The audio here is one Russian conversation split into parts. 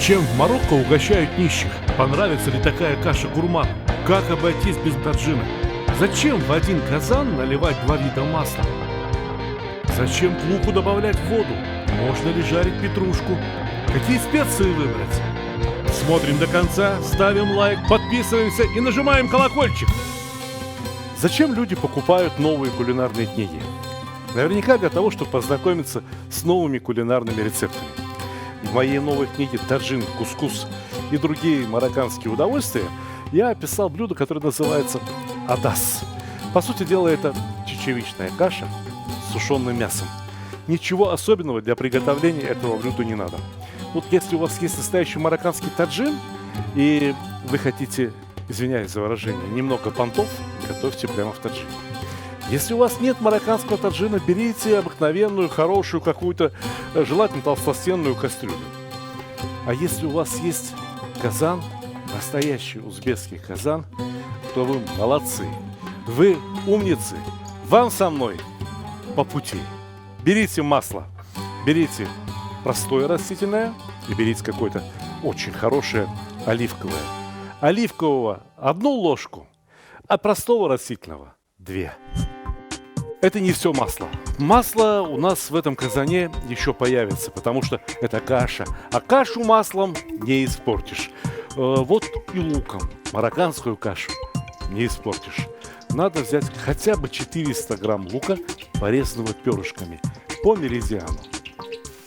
Чем в Марокко угощают нищих? Понравится ли такая каша гурману? Как обойтись без таджина? Зачем в один казан наливать 2 вида масла? Зачем к луку добавлять воду? Можно ли жарить петрушку? Какие специи выбрать? Смотрим до конца, ставим лайк, подписываемся и нажимаем колокольчик. Зачем люди покупают новые кулинарные книги? Наверняка для того, чтобы познакомиться с новыми кулинарными рецептами. В моей новой книге «Таджин, кускус и другие марокканские удовольствия» я описал блюдо, которое называется адас. По сути дела, это чечевичная каша с сушеным мясом. Ничего особенного для приготовления этого блюда не надо. Вот если у вас есть настоящий марокканский таджин, и вы хотите, извиняюсь за выражение, немного понтов, готовьте прямо в таджине. Если у вас нет марокканского таджина, берите обыкновенную, хорошую какую-то, желательно толстостенную кастрюлю. А если у вас есть казан, настоящий узбекский казан, то вы молодцы, вы умницы, вам со мной по пути. Берите масло, берите простое растительное и берите какое-то очень хорошее оливковое. Оливкового 1 ложку, а простого растительного 2. Это не все масло. Масло у нас в этом казане еще появится, потому что это каша. А кашу маслом не испортишь. Вот и луком марокканскую кашу не испортишь. Надо взять хотя бы 400 грамм лука, порезанного перышками, по меридиану.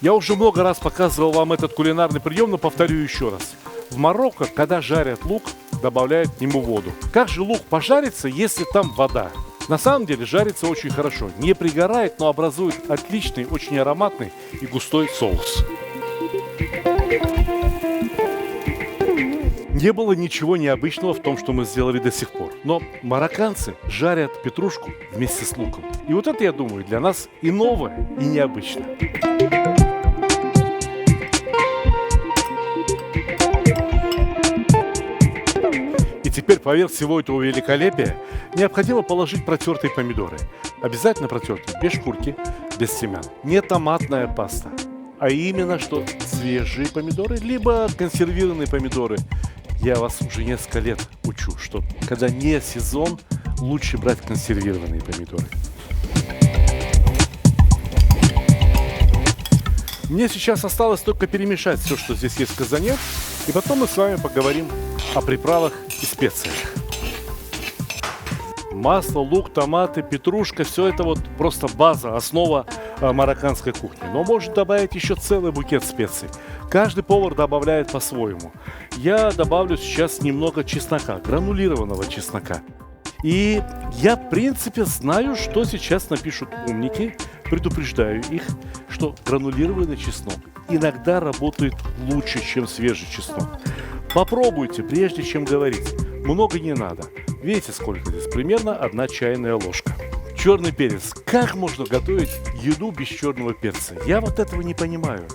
Я уже много раз показывал вам этот кулинарный прием, но повторю еще раз. В Марокко, когда жарят лук, добавляют к нему воду. Как же лук пожарится, если там вода? На самом деле жарится очень хорошо. Не пригорает, но образует отличный, очень ароматный и густой соус. Не было ничего необычного в том, что мы сделали до сих пор. Но марокканцы жарят петрушку вместе с луком. И вот это, я думаю, для нас и новое, и необычно. Теперь поверх всего этого великолепия необходимо положить протертые помидоры. Обязательно протертые, без шкурки, без семян. Не томатная паста, а именно что свежие помидоры, либо консервированные помидоры. Я вас уже несколько лет учу, что когда не сезон, лучше брать консервированные помидоры. Мне сейчас осталось только перемешать все, что здесь есть в казане, и потом мы с вами поговорим о приправах и специях. Масло, лук, томаты, петрушка – все это вот просто база, основа марокканской кухни. Но может добавить еще целый букет специй. Каждый повар добавляет по-своему. Я добавлю сейчас немного чеснока, гранулированного чеснока. И я, в принципе, знаю, что сейчас напишут умники. Предупреждаю их, что гранулированный чеснок иногда работает лучше, чем свежий чеснок. Попробуйте, прежде чем говорить. Много не надо. Видите, сколько здесь? Примерно 1 чайная ложка. Черный перец. Как можно готовить еду без черного перца? Я вот этого не понимаю.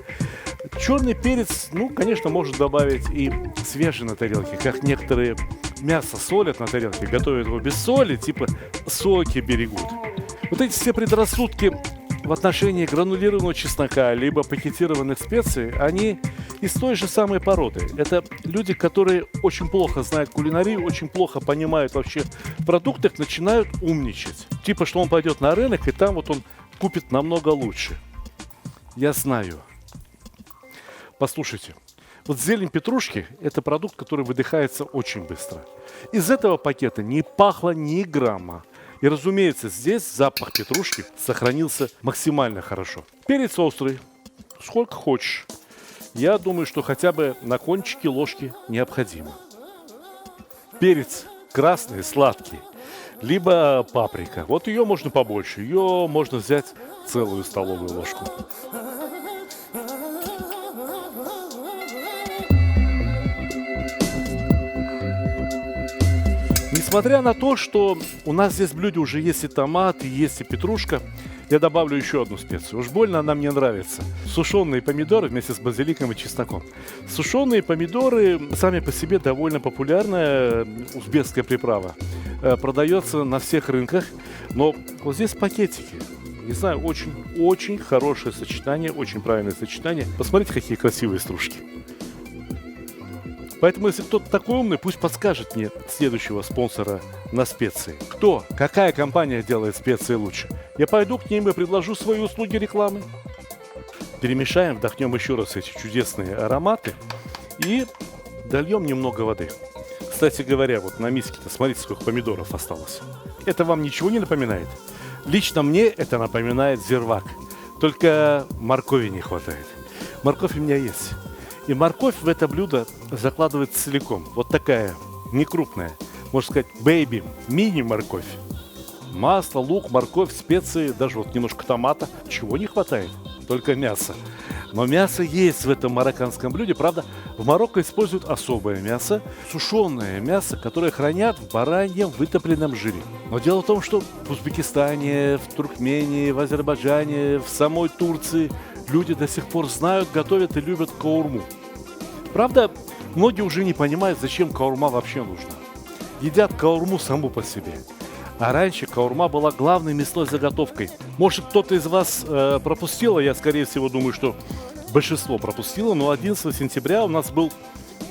Черный перец, конечно, можно добавить и свежий на тарелке, как некоторые мясо солят на тарелке, готовят его без соли, типа соки берегут. Вот эти все предрассудки в отношении гранулированного чеснока либо пакетированных специй, они из той же самой породы. Это люди, которые очень плохо знают кулинарию, очень плохо понимают вообще в продуктах, начинают умничать. Типа, что он пойдет на рынок, и там вот он купит намного лучше. Я знаю. Послушайте, вот зелень петрушки – это продукт, который выдыхается очень быстро. Из этого пакета не пахло ни грамма. И, разумеется, здесь запах петрушки сохранился максимально хорошо. Перец острый, сколько хочешь. Я думаю, что хотя бы на кончике ложки необходимо. Перец красный, сладкий, либо паприка. Вот ее можно побольше, ее можно взять целую столовую ложку. Несмотря на то, что у нас здесь в блюде уже есть и томат, и есть и петрушка, я добавлю еще одну специю. Уж больно она мне нравится. Сушеные помидоры вместе с базиликом и чесноком. Сушеные помидоры сами по себе довольно популярная узбекская приправа. Продается на всех рынках, но вот здесь пакетики. Не знаю, очень хорошее сочетание, очень правильное сочетание. Посмотрите, какие красивые стружки. Поэтому, если кто-то такой умный, пусть подскажет мне следующего спонсора на специи. Кто? Какая компания делает специи лучше? Я пойду к ним и предложу свои услуги рекламы. Перемешаем, вдохнем еще раз эти чудесные ароматы и дольем немного воды. Кстати говоря, вот на миске-то смотрите, сколько помидоров осталось. Это вам ничего не напоминает? Лично мне это напоминает зирвак. Только моркови не хватает. Морковь у меня есть. И морковь в это блюдо закладывается целиком. Вот такая, не крупная. Можно сказать, бэйби, мини-морковь. Масло, лук, морковь, специи, даже вот немножко томата. Чего не хватает? Только мясо. Но мясо есть в этом марокканском блюде. Правда, в Марокко используют особое мясо, сушеное мясо, которое хранят в бараньем вытопленном жире. Но дело в том, что в Узбекистане, в Туркмении, в Азербайджане, в самой Турции люди до сих пор знают, готовят и любят каурму. Правда, многие уже не понимают, зачем каурма вообще нужна. Едят каурму саму по себе. А раньше каурма была главной мясной заготовкой. Может, кто-то из вас пропустил, а я, скорее всего, думаю, что большинство пропустило, но 11 сентября у нас был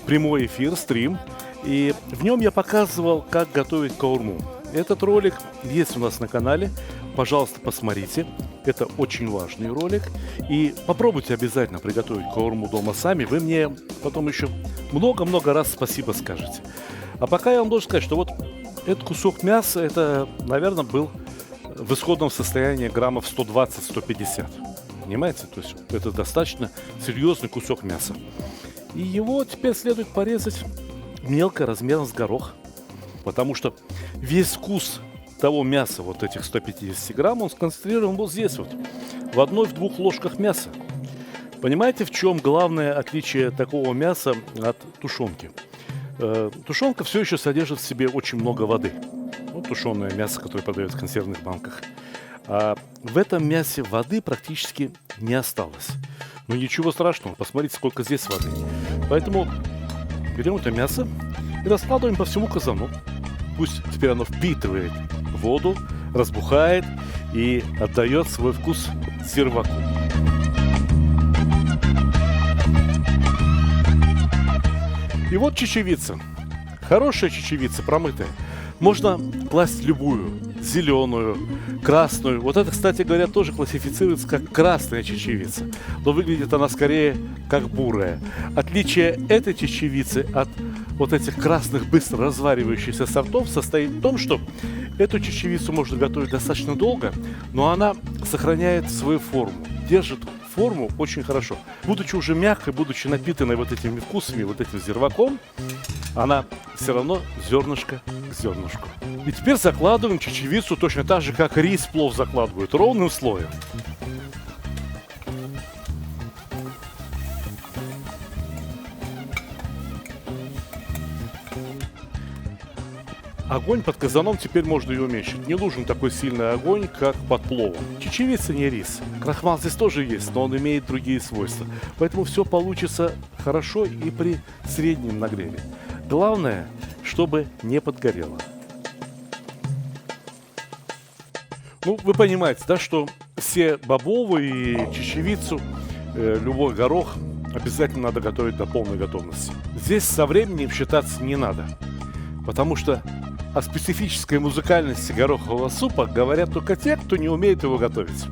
прямой эфир, стрим, и в нем я показывал, как готовить каурму. Этот ролик есть у нас на канале, пожалуйста, посмотрите. Это очень важный ролик. И попробуйте обязательно приготовить каурму дома сами. Вы мне потом еще много-много раз спасибо скажете. А пока я вам должен сказать, что вот этот кусок мяса, это, наверное, был в исходном состоянии граммов 120-150. Понимаете? То есть это достаточно серьезный кусок мяса. И его теперь следует порезать мелко, размером с горох. Потому что весь вкус того мяса, вот этих 150 грамм, он сконцентрирован вот здесь вот, в 1-2 ложках мяса. Понимаете, в чем главное отличие такого мяса от тушенки? Тушенка все еще содержит в себе очень много воды. Вот тушеное мясо, которое продается в консервных банках. А в этом мясе воды практически не осталось. Но ничего страшного, посмотрите, сколько здесь воды. Поэтому берем это мясо и раскладываем по всему казану. Пусть теперь оно впитывает воду, разбухает и отдает свой вкус зирваку. И вот чечевица. Хорошая чечевица, промытая. Можно класть любую. Зеленую, красную. Вот это, кстати говоря, тоже классифицируется как красная чечевица. Но выглядит она скорее как бурая. Отличие этой чечевицы от вот этих красных, быстро разваривающихся сортов состоит в том, что эту чечевицу можно готовить достаточно долго, но она сохраняет свою форму, держит форму очень хорошо. Будучи уже мягкой, будучи напитанной вот этими вкусами, вот этим зирваком, она все равно зернышко к зернышку. И теперь закладываем чечевицу точно так же, как рис в плов закладывают, ровным слоем. Огонь под казаном теперь можно и уменьшить. Не нужен такой сильный огонь, как под пловом. Чечевица не рис. Крахмал здесь тоже есть, но он имеет другие свойства. Поэтому все получится хорошо и при среднем нагреве. Главное, чтобы не подгорело. Ну, вы понимаете, да, что все бобовые и чечевицу, любой горох обязательно надо готовить до полной готовности. Здесь со временем считаться не надо, потому что о специфической музыкальности горохового супа говорят только те, кто не умеет его готовить.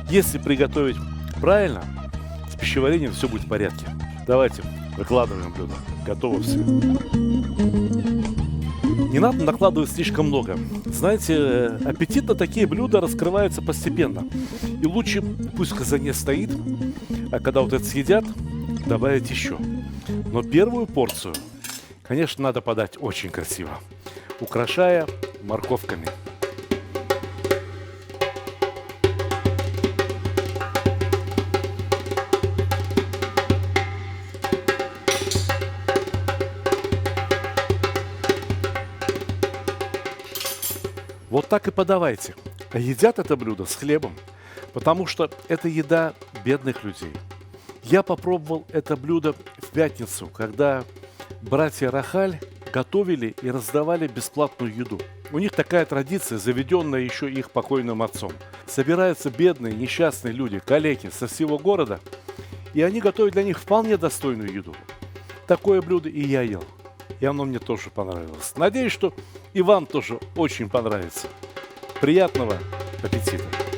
Если приготовить правильно, с пищеварением все будет в порядке. Давайте выкладываем блюдо. Готово все. Не надо накладывать слишком много. Знаете, аппетит на такие блюда раскрывается постепенно. И лучше пусть в казане стоит, а когда вот это съедят, добавить еще. Но первую порцию, конечно, надо подать очень красиво, украшая морковками. Вот так и подавайте. А едят это блюдо с хлебом, потому что это еда бедных людей. Я попробовал это блюдо в пятницу, когда братья Рахаль готовили и раздавали бесплатную еду. У них такая традиция, заведенная еще их покойным отцом. Собираются бедные, несчастные люди, калеки со всего города, и они готовят для них вполне достойную еду. Такое блюдо и я ел. И оно мне тоже понравилось. Надеюсь, что и вам тоже очень понравится. Приятного аппетита!